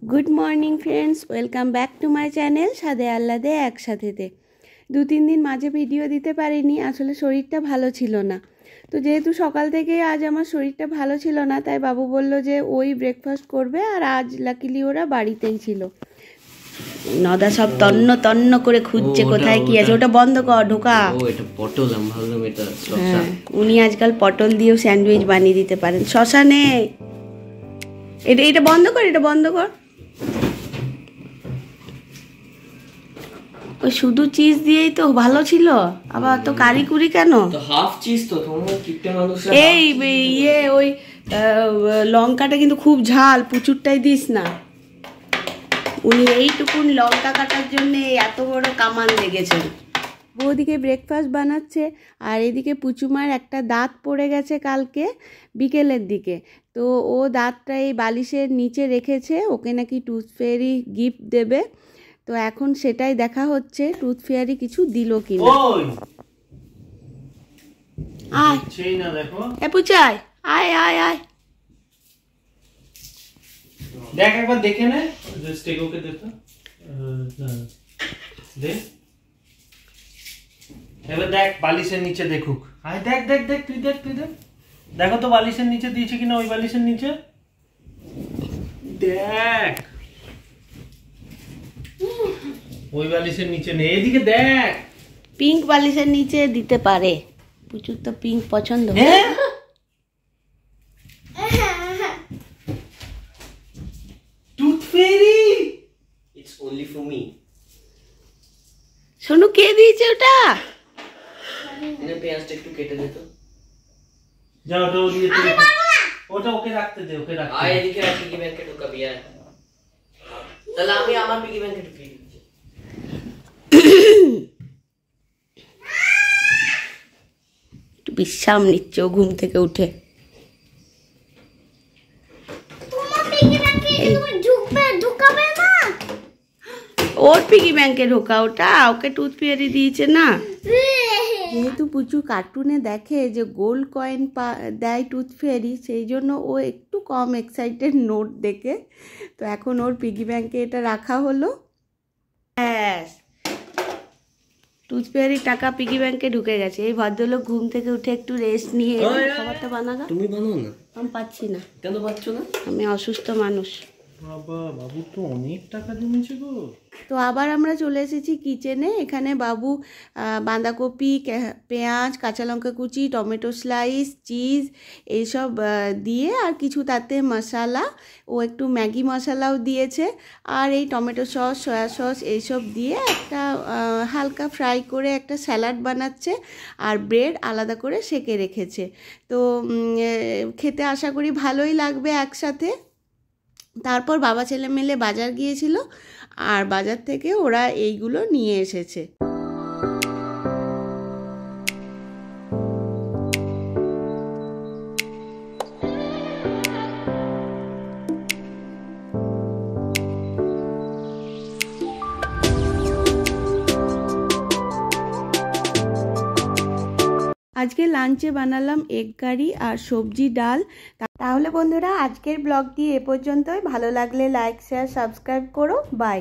Good morning friends, welcome back to my channel স্বাদে আহ্লাদে একসাথেতে। 2-3 দিন মাঝে ভিডিও দিতে পারিনি, আসলে শরীরটা ভালো ছিল না। তো যেহেতু সকাল থেকে আজ আমার শরীরটা ভালো ছিল না, তাই বাবু বলল যে ওই ব্রেকফাস্ট করবে, আর আজ লাকিলি ওরা বাড়িতেই ছিল। নদা সব তন্ন তন্ন করে খুঁজছে কোথায় কি আছে। ওটা বন্ধ কর, ঢোকা। এটা পটল, আমি ভাবলাম এটা শসা। উনি আজকাল পটল দিয়েও স্যান্ডউইচ বানিয়ে দিতে পারেন। শসা নেই, এটা বন্ধ কর, এটা বন্ধ কর। ওই শুধু চিজ দিয়েই তো ভালো ছিল, আবার তো কারিকুরি কেন? তো হাফ চিজ তো তোমরা কিপটে মানুষ। এই ওই লঙ্কাটা কিন্তু খুব ঝাল, প্রচুরটাই দিস না। উনি এইটুকুন লঙ্কা কাটার জন্য এত বড় কামান লেগেছেন। ওদিকে ব্রেকফাস্ট বানাচ্ছে, আর এদিকে পুচুমার একটা দাঁত পড়ে গেছে কালকে বিকেলের দিকে। তো ও দাঁতটা এই বালিশের নিচে রেখেছে, ওকে নাকি টুথ ফেয়ারি গিফট দেবে। তো এখন সেটাই দেখা হচ্ছে, টুথ ফেয়ারি কিছু দিল কিনা। আয় না, দেখো এ পুচাই, আয় আয় আয়, দেখ একবার দেখে নে। জাস্ট টেক ওকে দে তো, দে এবার দেখ বালিশের নিচে দেখুক। আয় দেখ দেখ দেখ, তুই দেখ দেখো তো বালিশের নিচে দিয়েছে কিনা। ওই বালিশের নিচে দেখ, ওই বালিশের নিচে নেই, এদিকে দেখ। পিঙ্ক বালিশের নিচে দিতে পারে, প্রচুর তো পিঙ্ক পছন্দ। Tooth fairy, it's only for me. শোনো, কে দিয়েছে ওটা? এনে পেঁয়াজটা একটু কেটে দে তো। যাও ওটা দিয়ে তুই, ওটা ওকে রাখতে দে, ওকে রাখতে। আয় এদিকে রাখ, পিগি ব্যাংকে ঢুকাবি। আয় তাহলে আমি আমার পিগি ব্যাংকে ঢুকিয়ে দিচ্ছি। একটু বিশ্রাম নিচ্ছে ও ঘুম থেকে উঠে। ওর পিগি ব্যাংকে ঢোকা ওটা, ওকে টুথ ফেয়ারি দিয়েছে না। যেহেতু পুচু কার্টুনে দেখে যে গোল্ড কয়েন দেয় টুথ ফেয়ারি, সেই জন্য ও একটু কম এক্সাইটেড নোট দেখে। তো এখন ওর পিগি ব্যাংকে এটা রাখা হলো। ব্যাস, টুথ ফেয়ারির টাকা পিগি ব্যাংকে ঢুকে গেছে। এই ভদ্রলোক ঘুম থেকে উঠে একটু রেস্ট নিয়ে খাবারটা বানাগা। তুমি বানাও না। আমি পাচ্ছি না। কেন পাচ্ছ না? আমি অসুস্থ মানুষ। বাবু তো অনেক টাকা জমেছে গো। তো আবার আমরা চলে এসেছি কিচেনে। এখানে বাবু বাঁধাকপি, পেঁয়াজ, কাঁচা লঙ্কা কুচি, টমেটো স্লাইস, চিজ এইসব দিয়ে, আর কিছু তাতে মশলা, ও একটু ম্যাগি মশলাও দিয়েছে, আর এই টমেটো সস, সয়া সস এইসব দিয়ে একটা হালকা ফ্রাই করে একটা স্যালাড বানাচ্ছে, আর ব্রেড আলাদা করে সেঁকে রেখেছে। তো খেতে আশা করি ভালোই লাগবে একসাথে। তারপর বাবা ছেলে মিলে বাজার গিয়েছিল, আর বাজার থেকে ওরা এইগুলো নিয়ে এসেছে। আজকে লাঞ্চে বানালাম এগ কারি আর সবজি ডাল। তাহলে বন্ধুরা, আজকের ব্লগটি এ পর্যন্তই। ভালো লাগলে লাইক, শেয়ার, সাবস্ক্রাইব করো। বাই।